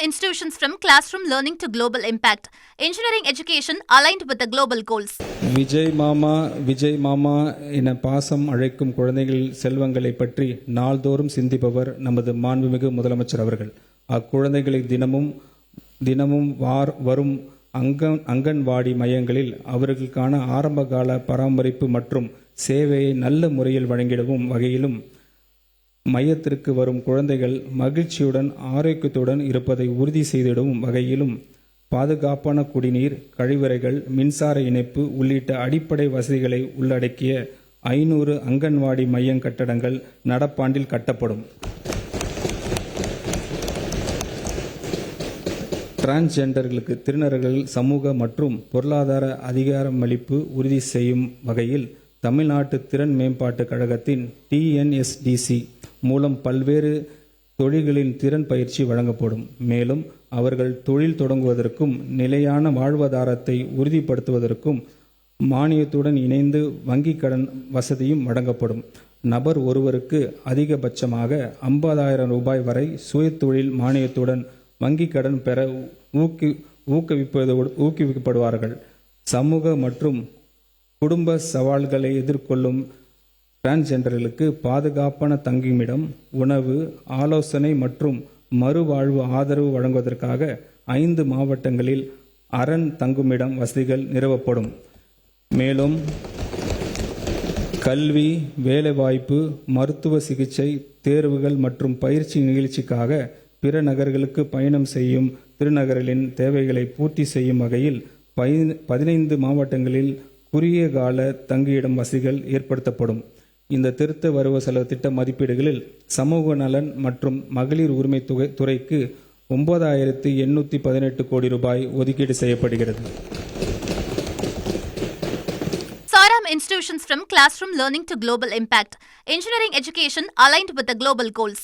institutions from classroom learning to global impact. Engineering education aligned with the global goals. Vijay மாமா என பாசம் அழைக்கும் குழந்தைகள் செல்வங்களை பற்றி நாள்தோறும் சிந்திப்பவர் நமது மாண்புமிகு முதலமைச்சர் அவர்கள். அக்குழந்தைகளை தினமும் வரும் அங்கன்வாடி மையங்களில் அவர்களுக்கான ஆரம்பகால பராமரிப்பு மற்றும் சேவையை நல்ல முறையில் வழங்கிடவும் வகையிலும் மையத்திற்கு வரும் குழந்தைகள் மகிழ்ச்சியுடன் ஆரோக்கியத்துடன் இருப்பதை உறுதி செய்திடவும் வகையிலும் பாதுகாப்பான குடிநீர், கழிவறைகள், மின்சார இணைப்பு உள்ளிட்ட அடிப்படை வசதிகளை உள்ளடக்கிய 500 அங்கன்வாடி மைய கட்டடங்கள் நடப்பாண்டில் கட்டப்படும். டிரான்ஸ்ஜெண்டர்களுக்கு திருநர்கள் சமூக மற்றும் பொருளாதார அதிகாரமளிப்பு உறுதி செய்யும் வகையில் தமிழ்நாட்டு திறன் மேம்பாட்டுக் கழகத்தின் TNSDC மூலம் பல்வேறு தொழில்களின் திறன் பயிற்சி வழங்கப்படும். மேலும் அவர்கள் தொழில் தொடங்குவதற்கும் நிலையான வாழ்வாதாரத்தை உறுதிப்படுத்துவதற்கும் மானியத்துடன் இணைந்து வங்கிக் கடன் வசதியும் வழங்கப்படும். நபர் ஒருவருக்கு அதிகபட்சமாக 50,000 ரூபாய் வரை சுயதொழில் மானியத்துடன் வங்கிக் கடன் பெற ஊக்குவிக்கப்படுவார்கள். சமூக மற்றும் குடும்ப சவால்களை எதிர்கொள்ளும் டிரான்ஸ்ஜெண்டர்களுக்கு பாதுகாப்பான தங்குமிடம், உணவு, ஆலோசனை மற்றும் மறுவாழ்வு ஆதரவு வழங்குவதற்காக 5 மாவட்டங்களில் அரண் தங்குமிடம் வசதிகள் நிறுவப்படும். மேலும் கல்வி, வேலைவாய்ப்பு, மருத்துவ சிகிச்சை, தேர்வுகள் மற்றும் பயிற்சி நிகழ்ச்சிக்காக பிற நகர்களுக்கு பயணம் செய்யும் திருநகர்களின் தேவைகளை பூர்த்தி செய்யும் வகையில் 15 மாவட்டங்களில் குறுகிய கால தங்கியிடம் வசதிகள் ஏற்படுத்தப்படும். இந்த திருத்த வரவு செலவு திட்ட மதிப்பீடுகளில் சமூக நலன் மற்றும் மகளிர் உரிமை துறைக்கு 9,818 கோடி ரூபாய் ஒதுக்கீடு செய்யப்படுகிறது. Saram institutions from classroom learning to global impact. Engineering education aligned with the global goals.